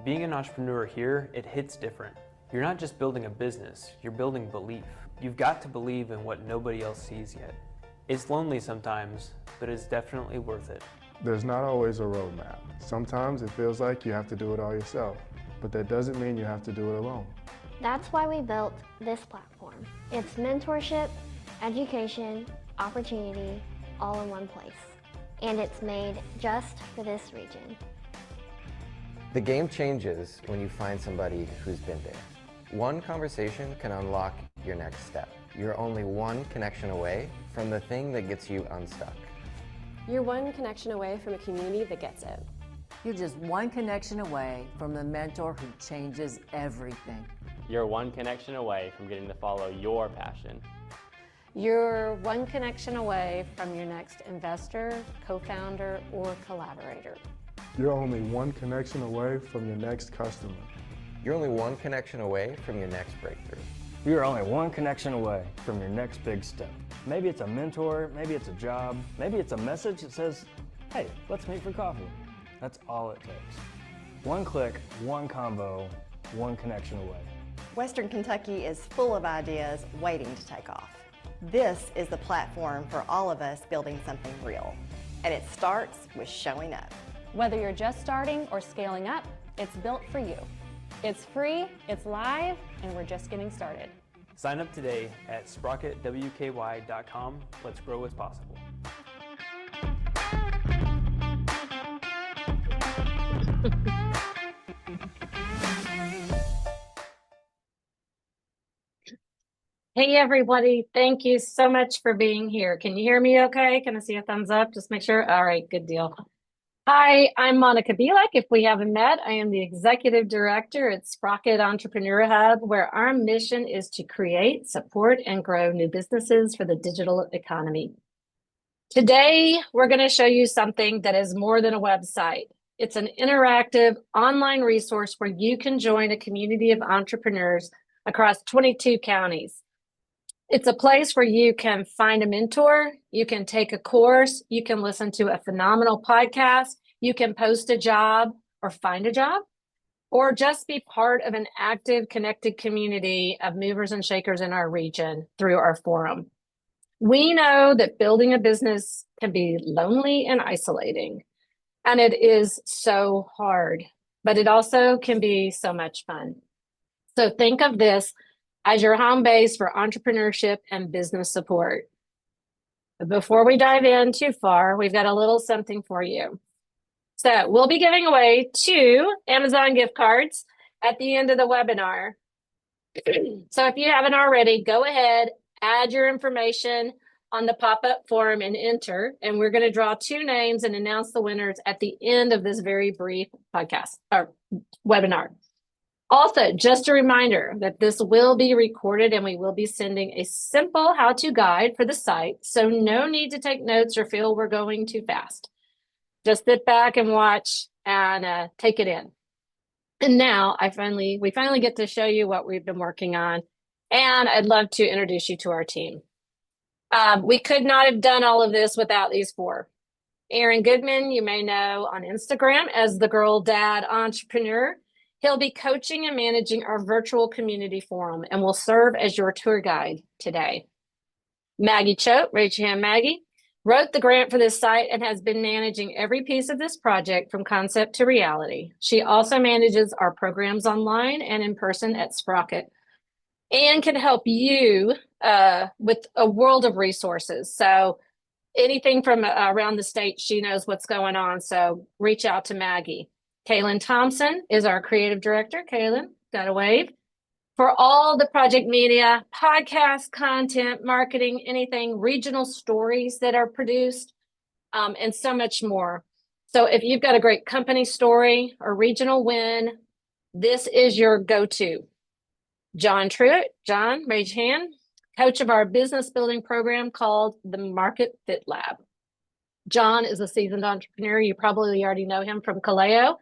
Being an entrepreneur here, it hits different. You're not just building a business, you're building belief. You've got to believe in what nobody else sees yet. It's lonely sometimes, but it's definitely worth it. There's not always a roadmap. Sometimes it feels like you have to do it all yourself, but that doesn't mean you have to do it alone. That's why we built this platform. It's mentorship, education, opportunity, all in one place. And it's made just for this region. The game changes when you find somebody who's been there. One conversation can unlock your next step. You're only one connection away from the thing that gets you unstuck. You're one connection away from a community that gets it. You're just one connection away from the mentor who changes everything. You're one connection away from getting to follow your passion. You're one connection away from your next investor, co-founder, or collaborator. You're only one connection away from your next customer. You're only one connection away from your next breakthrough. You're only one connection away from your next big step. Maybe it's a mentor, maybe it's a job, maybe it's a message that says, hey, let's meet for coffee. That's all it takes. One click, one combo, one connection away. Western Kentucky is full of ideas waiting to take off. This is the platform for all of us building something real. And it starts with showing up. Whether you're just starting or scaling up, it's built for you. It's free, it's live, and we're just getting started. Sign up today at sprocketwky.com. Let's grow what's possible. Hey everybody, thank you so much for being here. Can you hear me okay? Can I see a thumbs up? Just make sure. All right, good deal. Hi, I'm Monica Bielek. If we haven't met, I am the Executive Director at Sprocket Entrepreneur Hub, where our mission is to create, support, and grow new businesses for the digital economy. Today, we're going to show you something that is more than a website. It's an interactive online resource where you can join a community of entrepreneurs across 22 counties. It's a place where you can find a mentor, you can take a course, you can listen to a phenomenal podcast, you can post a job or find a job, or just be part of an active, connected community of movers and shakers in our region through our forum. We know that building a business can be lonely and isolating, and it is so hard, but it also can be so much fun. So think of this as your home base for entrepreneurship and business support. But before we dive in too far, we've got a little something for you. So we'll be giving away 2 Amazon gift cards at the end of the webinar. So if you haven't already, go ahead, add your information on the pop-up form and enter, and we're going to draw 2 names and announce the winners at the end of this very brief podcast or webinar. Also, just a reminder that this will be recorded and we will be sending a simple how-to guide for the site, so no need to take notes or feel we're going too fast. Just sit back and watch and take it in. And now we finally get to show you what we've been working on, and I'd love to introduce you to our team. We could not have done all of this without these 4. Aaron Goodman, you may know on Instagram as the Girl Dad Entrepreneur. He'll be coaching and managing our virtual community forum and will serve as your tour guide today. Maggie Choate, raise your hand, Maggie, wrote the grant for this site and has been managing every piece of this project from concept to reality. She also manages our programs online and in person at Sprocket and can help you with a world of resources. So anything from around the state, she knows what's going on. So reach out to Maggie. Kaylin Thompson is our creative director. Kaylin, got a wave. For all the project media, podcast, content, marketing, anything, regional stories that are produced, and so much more. So if you've got a great company story or regional win, this is your go-to. John Truitt, John, raise your hand, coach of our business building program called the Market Fit Lab. John is a seasoned entrepreneur. You probably already know him from Kaleo,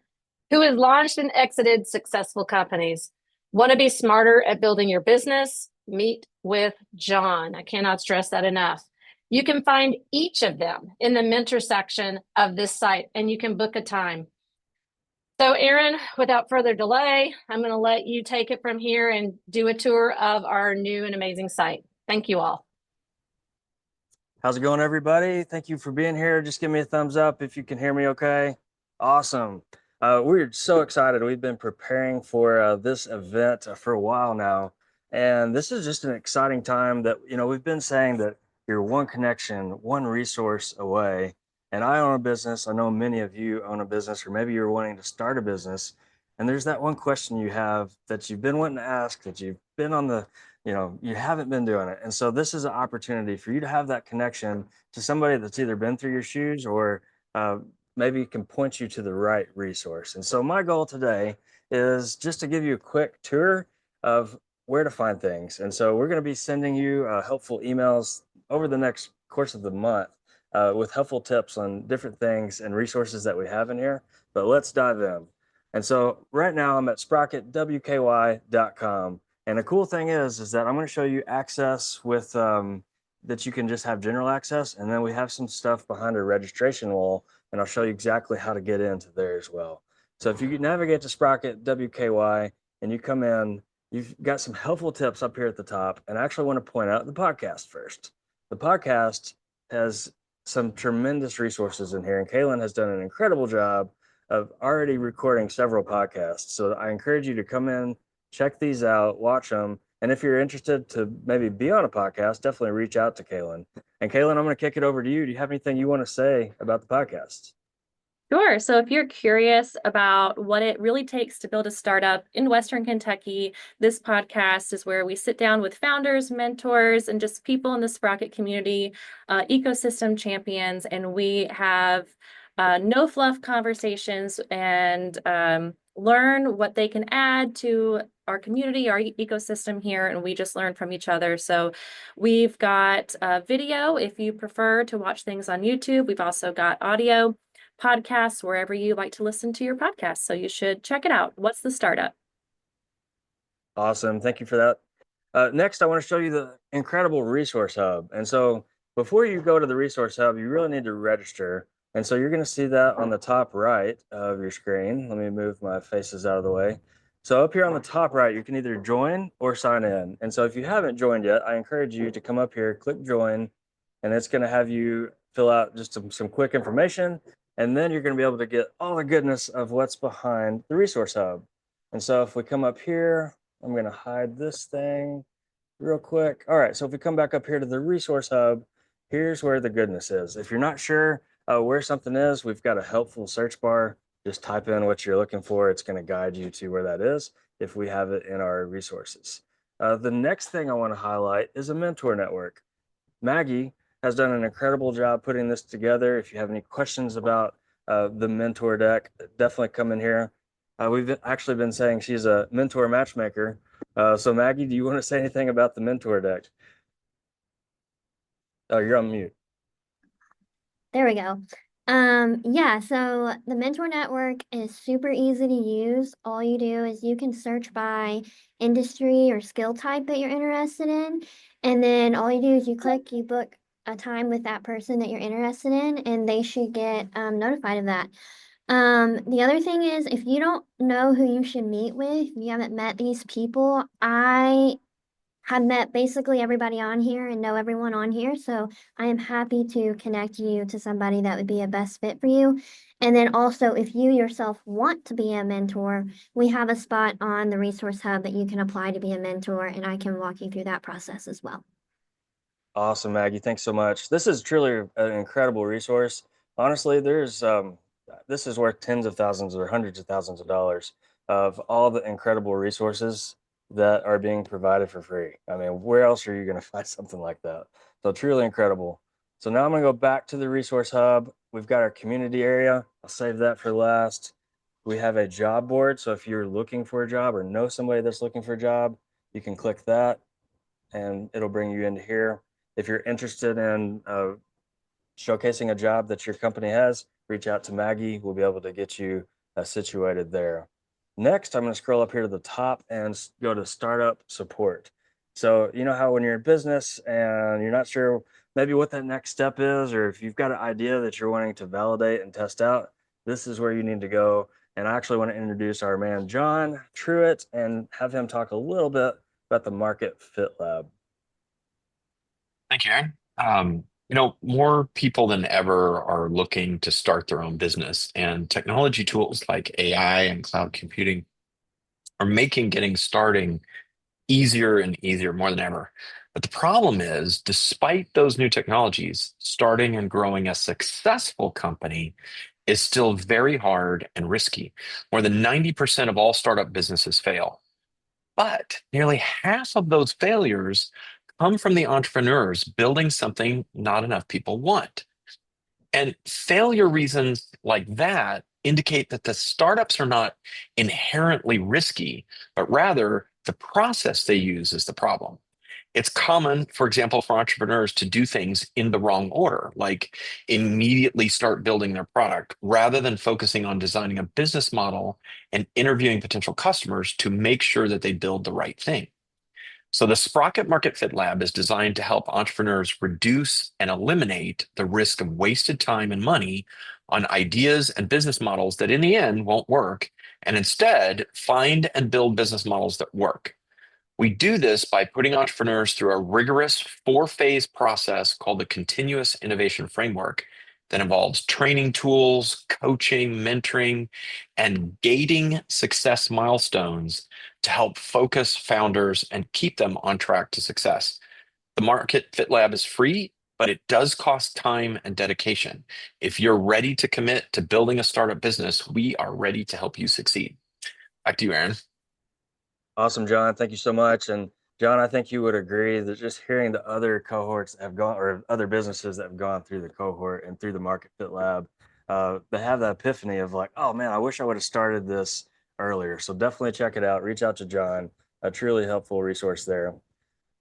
who has launched and exited successful companies. Want to be smarter at building your business? Meet with John. I cannot stress that enough. You can find each of them in the mentor section of this site, and you can book a time. So Aaron, without further delay, I'm going to let you take it from here and do a tour of our new and amazing site. Thank you all. How's it going, everybody? Thank you for being here. Just give me a thumbs up if you can hear me okay. Awesome. We're so excited. We've been preparing for this event for a while now. And this is just an exciting time that, we've been saying that you're one connection, one resource away. And I own a business. I know many of you own a business, or maybe you're wanting to start a business. And there's that one question you have that you've been wanting to ask, that you've been on the you haven't been doing it. And so this is an opportunity for you to have that connection to somebody that's either been through your shoes or maybe can point you to the right resource. And so my goal today is just to give you a quick tour of where to find things. And so we're going to be sending you helpful emails over the next course of the month with helpful tips on different things and resources that we have in here. But let's dive in. And so right now I'm at sprocketwky.com. And the cool thing is that I'm going to show you access with that you can just have general access. And then we have some stuff behind a registration wall, and I'll show you exactly how to get into there as well. So if you navigate to Sprocket WKY and you come in, you've got some helpful tips up here at the top. And I actually want to point out the podcast first. The podcast has some tremendous resources in here, and Kaylin has done an incredible job of already recording several podcasts. So I encourage you to come in, check these out, watch them. And if you're interested to maybe be on a podcast, definitely reach out to Kaylin. And Kaylin, I'm going to kick it over to you. Do you have anything you want to say about the podcast? Sure. So if you're curious about what it really takes to build a startup in Western Kentucky, this podcast is where we sit down with founders, mentors, and just people in the Sprocket community, ecosystem champions, and we have no fluff conversations and learn what they can add to our community, our ecosystem here, and we just learn from each other. So we've got video if you prefer to watch things on YouTube. We've also got audio podcasts wherever you like to listen to your podcast. So you should check it out. What's the startup? Awesome. Thank you for that. Next, I want to show you the incredible Resource Hub. And so before you go to the Resource Hub, you really need to register. And so you're going to see that on the top right of your screen. Let me move my faces out of the way. So up here on the top right, you can either join or sign in. And so if you haven't joined yet, I encourage you to come up here, click join, and it's going to have you fill out just some quick information. And then you're going to be able to get all the goodness of what's behind the Resource Hub. And so if we come up here, I'm going to hide this thing real quick. All right, so if we come back up here to the Resource Hub, here's where the goodness is. If you're not sure where something is, we've got a helpful search bar. Just type in what you're looking for. It's going to guide you to where that is if we have it in our resources. The next thing I want to highlight is a mentor network. Maggie has done an incredible job putting this together. If you have any questions about the mentor deck, definitely come in here. We've actually been saying she's a mentor matchmaker. So Maggie, do you want to say anything about the mentor deck? Oh, you're on mute. There we go. Yeah, so the Mentor Network is super easy to use. All you do is you can search by industry or skill type that you're interested in. And then all you do is you book a time with that person that you're interested in, and they should get notified of that. The other thing is, if you don't know who you should meet with, if you haven't met these people, I have met basically everybody on here and know everyone on here. So I am happy to connect you to somebody that would be a best fit for you. And then also, if you yourself want to be a mentor, we have a spot on the Resource Hub that you can apply to be a mentor, and I can walk you through that process as well. Awesome, Maggie. Thanks so much. This is truly an incredible resource. Honestly, this is worth tens of thousands or hundreds of thousands of dollars of all the incredible resources that are being provided for free. I mean, where else are you going to find something like that? So truly incredible. So now I'm going to go back to the Resource Hub. We've got our community area. I'll save that for last. We have a job board. So if you're looking for a job or know somebody that's looking for a job, you can click that and it'll bring you into here. If you're interested in showcasing a job that your company has, reach out to Maggie. We'll be able to get you situated there. Next, I'm going to scroll up here to the top and go to startup support. So you know how when you're in business and you're not sure maybe what that next step is, or if you've got an idea that you're wanting to validate and test out, this is where you need to go. And I actually want to introduce our man, John Truitt, and have him talk a little bit about the Market Fit Lab. Thank you, Aaron. More people than ever are looking to start their own business, and technology tools like AI and cloud computing are making getting starting easier and easier more than ever. But the problem is, despite those new technologies, starting and growing a successful company is still very hard and risky. More than 90% of all startup businesses fail. But nearly half of those failures come from the entrepreneurs building something not enough people want. And failure reasons like that indicate that the startups are not inherently risky, but rather the process they use is the problem. It's common, for example, for entrepreneurs to do things in the wrong order, like immediately start building their product rather than focusing on designing a business model and interviewing potential customers to make sure that they build the right thing. So the Sprocket Market Fit Lab is designed to help entrepreneurs reduce and eliminate the risk of wasted time and money on ideas and business models that in the end won't work, and instead find and build business models that work. We do this by putting entrepreneurs through a rigorous 4-phase process called the Continuous Innovation Framework that involves training tools, coaching, mentoring, and gating success milestones to help focus founders and keep them on track to success. The Market Fit Lab is free, but it does cost time and dedication. If you're ready to commit to building a startup business, we are ready to help you succeed. Back to you, Aaron. Awesome, John. Thank you so much. And John, I think you would agree that just hearing the other cohorts that have gone, or other businesses that have gone through the cohort and through the Market Fit Lab, they have that epiphany of like, oh man, I wish I would have started this earlier. So definitely check it out. Reach out to John, a truly helpful resource there.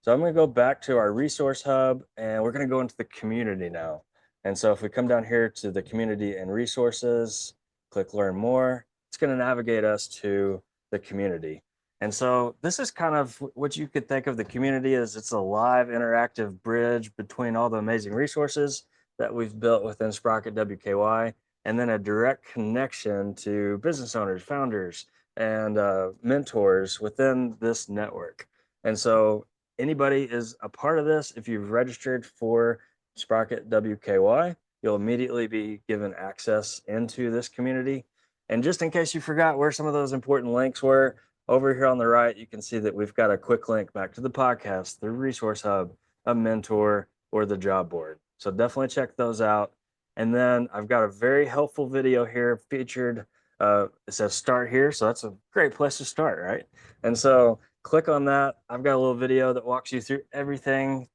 So I'm going to go back to our resource hub, and we're going to go into the community now. And so if we come down here to the community and resources, click learn more, it's going to navigate us to the community. And so this is kind of what you could think of the community as. It's a live interactive bridge between all the amazing resources that we've built within Sprocket WKY, and then a direct connection to business owners, founders, and mentors within this network. And so anybody is a part of this. If you've registered for Sprocket WKY, you'll immediately be given access into this community. And just in case you forgot where some of those important links were, over here on the right, you can see that we've got a quick link back to the podcast, the resource hub, a mentor, or the job board. So definitely check those out. And then I've got a very helpful video here featured. It says start here. So that's a great place to start, right? And so click on that. I've got a little video that walks you through everything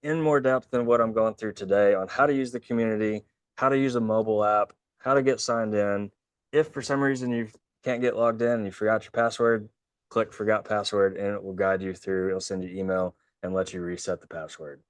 in more depth than what I'm going through today on how to use the community, how to use a mobile app, how to get signed in. If for some reason you can't get logged in and you forgot your password, click forgot password and it will guide you through. It'll send you email and let you reset the password.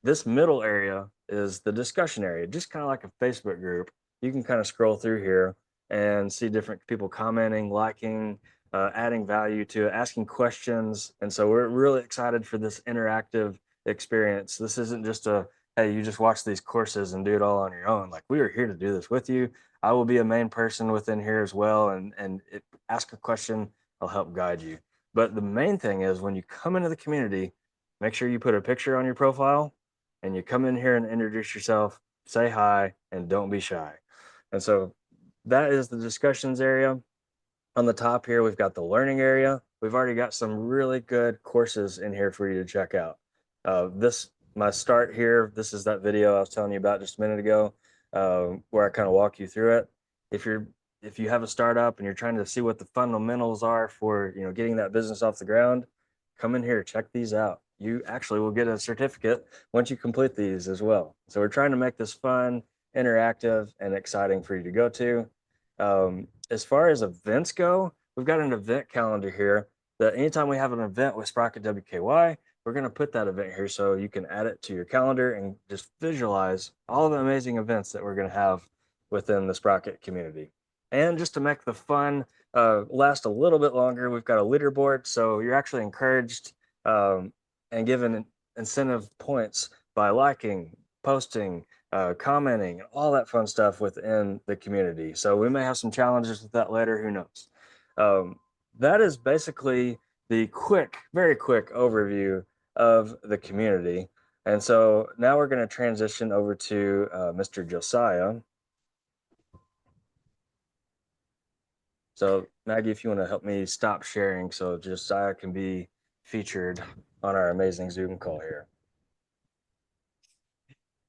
This middle area is the discussion area, just kind of like a Facebook group. You can kind of scroll through here and see different people commenting, liking, adding value to it, asking questions. And so we're really excited for this interactive experience. This isn't just a, hey, you just watch these courses and do it all on your own. Like, we are here to do this with you. I will be a main person within here as well. And ask a question, I'll help guide you. But the main thing is when you come into the community, make sure you put a picture on your profile and you come in here and introduce yourself, say hi, and don't be shy. And so that is the discussions area. On the top here, we've got the learning area. We've already got some really good courses in here for you to check out. My start here, this is that video I was telling you about just a minute ago, where I kind of walk you through it. If you have a startup and you're trying to see what the fundamentals are for getting that business off the ground, come in here, check these out. You actually will get a certificate once you complete these as well. So we're trying to make this fun, interactive, and exciting for you to go to. As far as events go, we've got an event calendar here that anytime we have an event with Sprocket WKY, we're going to put that event here so you can add it to your calendar and just visualize all the amazing events that we're going to have within the Sprocket community. And just to make the fun last a little bit longer, we've got a leaderboard. So you're actually encouraged and given incentive points by liking, posting, commenting, all that fun stuff within the community. So we may have some challenges with that later, who knows? That is basically the very quick overview of the community. And so now we're going to transition over to Mr. Josiah. So Maggie, if you want to help me stop sharing so Josiah can be featured on our amazing Zoom call here.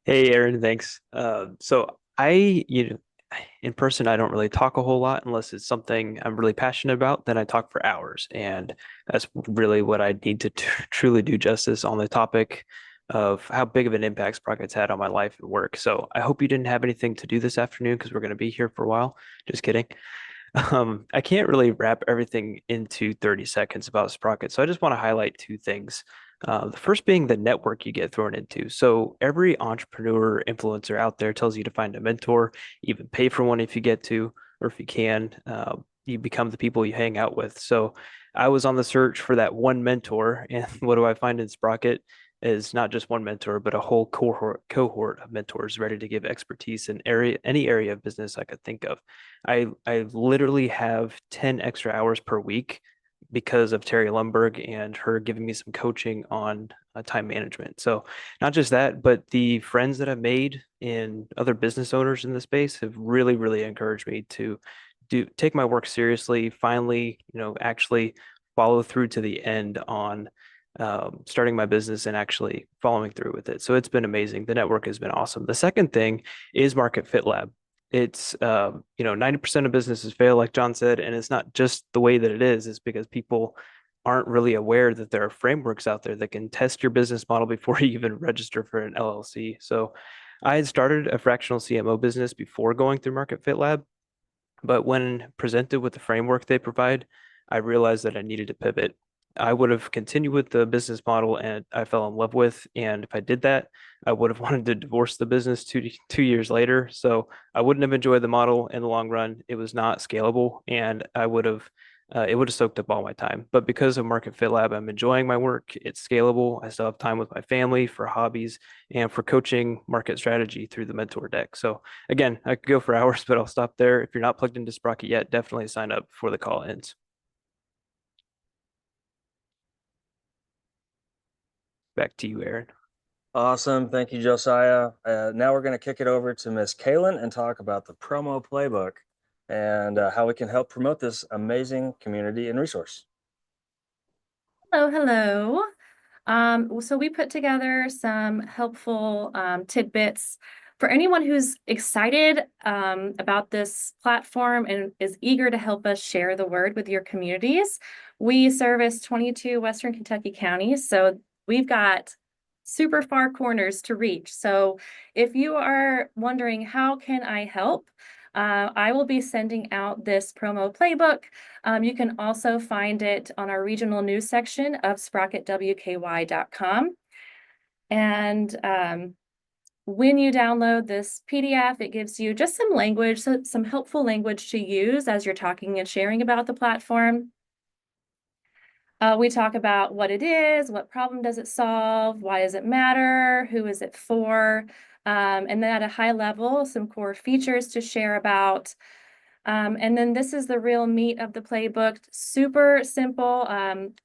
Hey, Aaron, thanks. So in person, I don't really talk a whole lot unless it's something I'm really passionate about. Then I talk for hours, and that's really what I need to truly do justice on the topic of how big of an impact Sprocket's had on my life and work. So I hope you didn't have anything to do this afternoon because we're going to be here for a while. Just kidding. I can't really wrap everything into 30 seconds about Sprocket, so I just want to highlight two things. The first being the network you get thrown into. So every entrepreneur influencer out there tells you to find a mentor, even pay for one if you get to, or if you can. You become the people you hang out with. So I was on the search for that one mentor, and what do I find in Sprocket? Is not just one mentor, but a whole cohort of mentors ready to give expertise in any area of business I could think of. I literally have 10 extra hours per week because of Terry Lumberg and her giving me some coaching on time management. So not just that, but the friends that I've made and other business owners in the space have really, really encouraged me to take my work seriously, finally, actually follow through to the end on starting my business and actually following through with it. So it's been amazing. The network has been awesome. The second thing is Market Fit Lab. It's 90% of businesses fail, like John said, and it's not just the way that it is. It's because people aren't really aware that there are frameworks out there that can test your business model before you even register for an LLC. So I had started a fractional CMO business before going through Market Fit Lab, but when presented with the framework they provide, I realized that I needed to pivot. I would have continued with the business model and I fell in love with. And if I did that, I would have wanted to divorce the business 2 years later. So I wouldn't have enjoyed the model in the long run. It was not scalable, and it would have soaked up all my time. But because of Market Fit Lab, I'm enjoying my work. It's scalable. I still have time with my family for hobbies and for coaching market strategy through the mentor deck. So again, I could go for hours, but I'll stop there. If you're not plugged into Sprocket yet, definitely sign up before the call ends. Back to you, Aaron. Awesome. Thank you, Josiah. Now we're going to kick it over to Miss Kaylin and talk about the promo playbook and how we can help promote this amazing community and resource. Hello. So we put together some helpful tidbits for anyone who's excited about this platform and is eager to help us share the word with your communities. We service 22 Western Kentucky counties, so we've got super far corners to reach. So if you are wondering, how can I help? I will be sending out this promo playbook. You can also find it on our regional news section of sprocketwky.com. And when you download this PDF, it gives you just some language, so some helpful language to use as you're talking and sharing about the platform. We talk about what it is, what problem does it solve, why does it matter, who is it for, and then at a high level, some core features to share about. And then this is the real meat of the playbook. Super simple.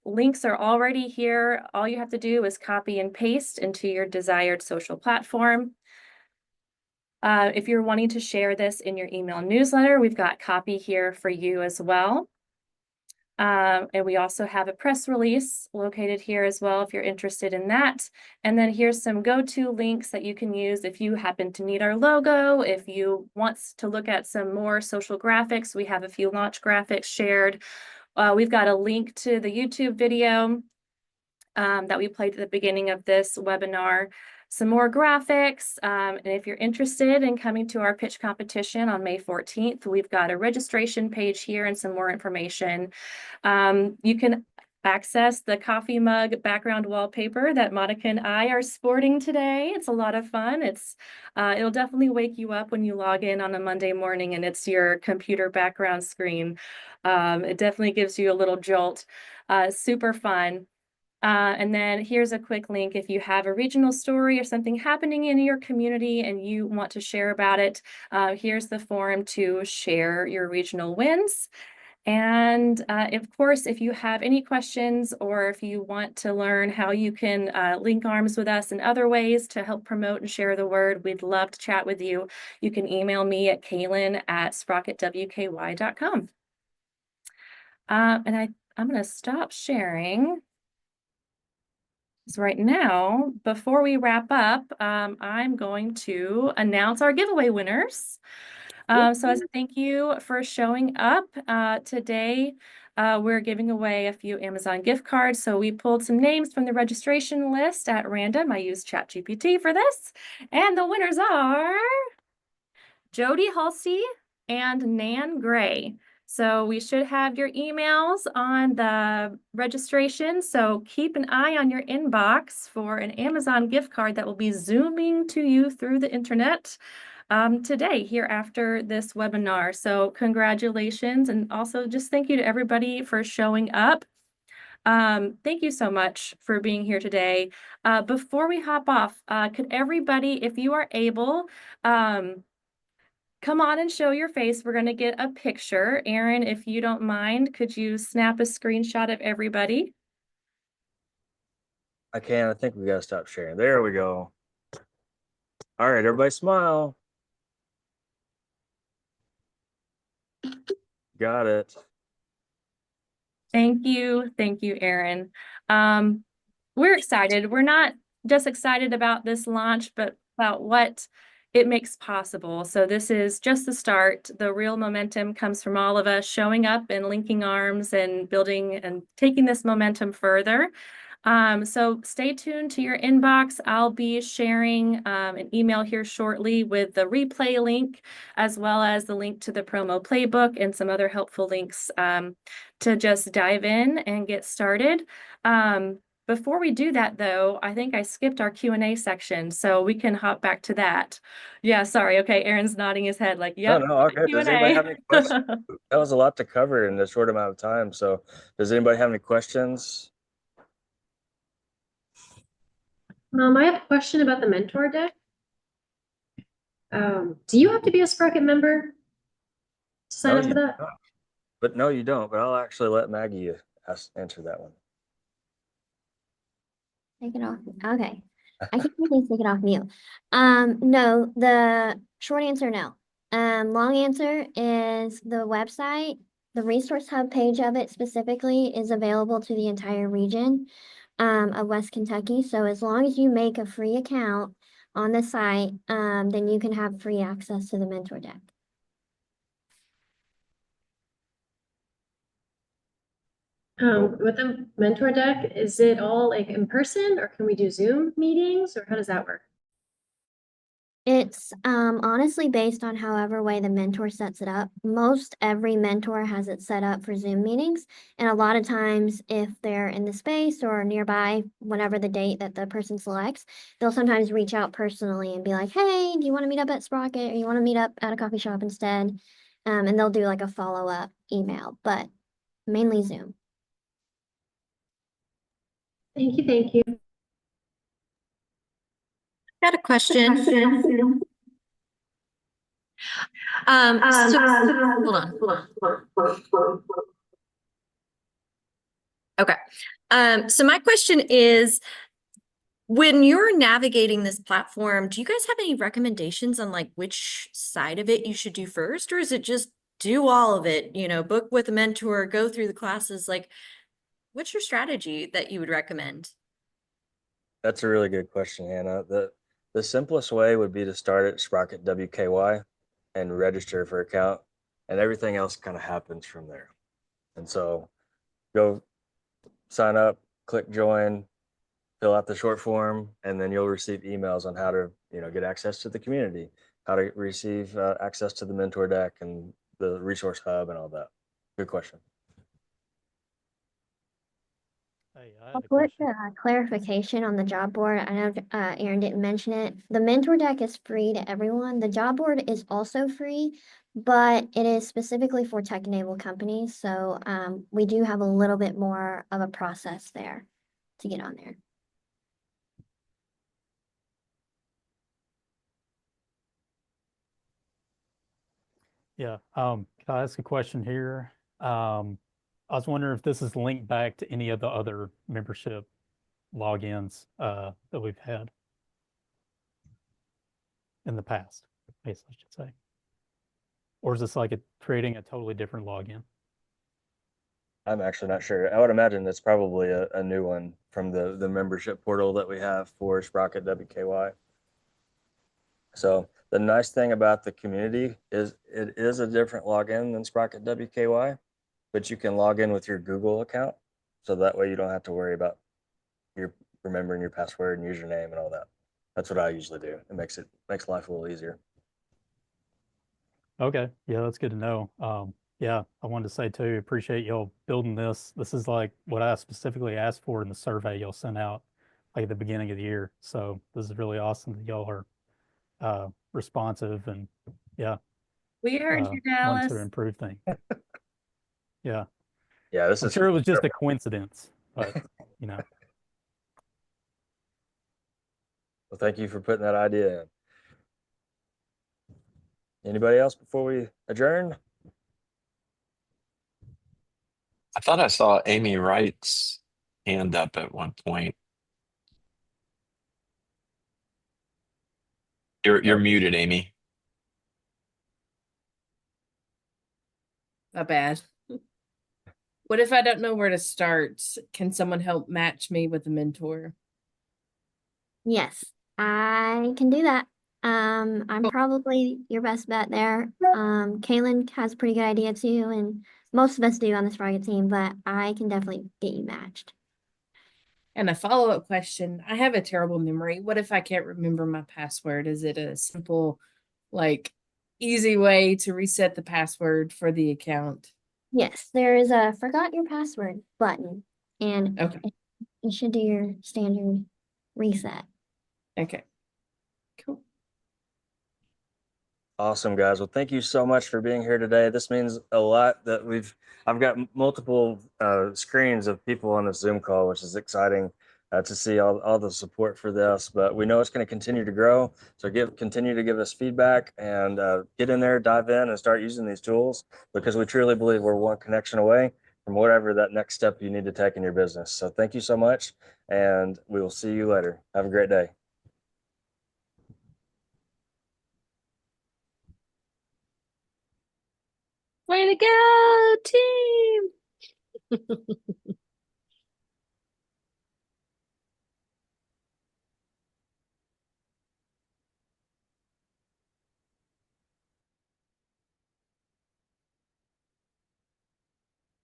Links are already here. All you have to do is copy and paste into your desired social platform. If you're wanting to share this in your email newsletter, we've got copy here for you as well. And we also have a press release located here as well if you're interested in that. And then here's some go-to links that you can use if you happen to need our logo. If you want to look at some more social graphics, we have a few launch graphics shared. We've got a link to the YouTube video that we played at the beginning of this webinar. Some more graphics, and if you're interested in coming to our pitch competition on May 14th, we've got a registration page here and some more information. You can access the coffee mug background wallpaper that Monica and I are sporting today. It's a lot of fun. It'll definitely wake you up when you log in on a Monday morning and it's your computer background screen. It definitely gives you a little jolt. Super fun. And then here's a quick link if you have a regional story or something happening in your community and you want to share about it. Here's the form to share your regional wins. And of course, if you have any questions or if you want to learn how you can link arms with us in other ways to help promote and share the word, we'd love to chat with you. You can email me at kaylin@sprocketwky.com. And I'm going to stop sharing. So right now, before we wrap up, I'm going to announce our giveaway winners. So as a thank you for showing up today, we're giving away a few Amazon gift cards. So we pulled some names from the registration list at random. I used ChatGPT for this. And the winners are Jody Halsey and Nan Gray. So we should have your emails on the registration. So keep an eye on your inbox for an Amazon gift card that will be zooming to you through the internet today here after this webinar. So congratulations. And also just thank you to everybody for showing up. Thank you so much for being here today. Before we hop off, could everybody, if you are able, come on and show your face. We're going to get a picture. Aaron, if you don't mind, could you snap a screenshot of everybody? I can. I think we got to stop sharing. There we go. All right, everybody smile. Got it. Thank you. Thank you, Aaron. We're excited. We're not just excited about this launch, but about what it makes possible. So this is just the start. The real momentum comes from all of us showing up and linking arms and building and taking this momentum further. So stay tuned to your inbox. I'll be sharing an email here shortly with the replay link, as well as the link to the promo playbook and some other helpful links to just dive in and get started. Before we do that, though, I think I skipped our Q&A section, so we can hop back to that. Yeah, sorry. Okay, Aaron's nodding his head like, yep, No, okay. Does anybody have any questions? That was a lot to cover in a short amount of time. So does anybody have any questions? I have a question about the mentor deck. Do you have to be a Sprocket member to sign up for that? Don't. But no, you don't. But I'll actually let Maggie answer that one. Take it off. Okay. I can't really take it off mute. No, the short answer, no. Long answer is the website, the resource hub page of it specifically is available to the entire region of West Kentucky. So as long as you make a free account on the site, then you can have free access to the mentor deck. With the mentor deck, is it all like in person or can we do Zoom meetings or how does that work? It's honestly based on however way the mentor sets it up. Most every mentor has it set up for Zoom meetings. And a lot of times if they're in the space or nearby, whenever the date that the person selects, they'll sometimes reach out personally and be like, hey, do you want to meet up at Sprocket or you want to meet up at a coffee shop instead? And they'll do like a follow-up email, but mainly Zoom. Thank you, thank you. Got a question. Hold on. Okay. So my question is, when you're navigating this platform, do you guys have any recommendations on like which side of it you should do first, or is it just do all of it, you know, book with a mentor, go through the classes? Like, what's your strategy that you would recommend? That's a really good question, Hannah. The simplest way would be to start at Sprocket WKY and register for account, and everything else kind of happens from there. And so go sign up, click join, fill out the short form, and then you'll receive emails on how to, get access to the community, how to receive access to the mentor deck and the resource hub and all that. Good question. I'll put clarification on the job board. I know Aaron didn't mention it. The mentor deck is free to everyone. The job board is also free, but it is specifically for tech-enabled companies. So we do have a little bit more of a process there to get on there. Yeah. Can I ask a question here? I was wondering if this is linked back to any of the other membership logins that we've had in the past, I guess I should say. Or is this like creating a totally different login? I'm actually not sure. I would imagine it's probably a new one from the membership portal that we have for Sprocket WKY. So the nice thing about the community is it is a different login than Sprocket WKY, but you can log in with your Google account. So that way you don't have to worry about your remembering your password and username and all that. That's what I usually do. It makes life a little easier. Okay. Yeah, that's good to know. Yeah, I wanted to say too, appreciate y'all building this. This is like what I specifically asked for in the survey y'all sent out like at the beginning of the year. So this is really awesome that y'all are responsive and yeah. We heard you, Want to Dallas. improve things. Yeah. Yeah, this I'm is sure it was just a coincidence, but you know. Well, thank you for putting that idea in. Anybody else before we adjourn? I thought I saw Amy Wright's hand up at one point. You're muted, Amy. Not bad. What if I don't know where to start? Can someone help match me with a mentor? Yes, I can do that. I'm probably your best bet there. Kaylin has a pretty good idea too, and most of us do on the Sprocket team, but I can definitely get you matched. And a follow-up question. I have a terrible memory. What if I can't remember my password? Is it a simple, like, easy way to reset the password for the account? Yes, there is a forgot your password button, and it should do your standard reset. Okay. Cool. Awesome, guys. Well, thank you so much for being here today. This means a lot that I've got multiple screens of people on the Zoom call, which is exciting to see all the support for this. But we know it's going to continue to grow. So continue to give us feedback and get in there, dive in, and start using these tools because we truly believe we're one connection away from whatever that next step you need to take in your business. So thank you so much, and we will see you later. Have a great day. Way to go, team!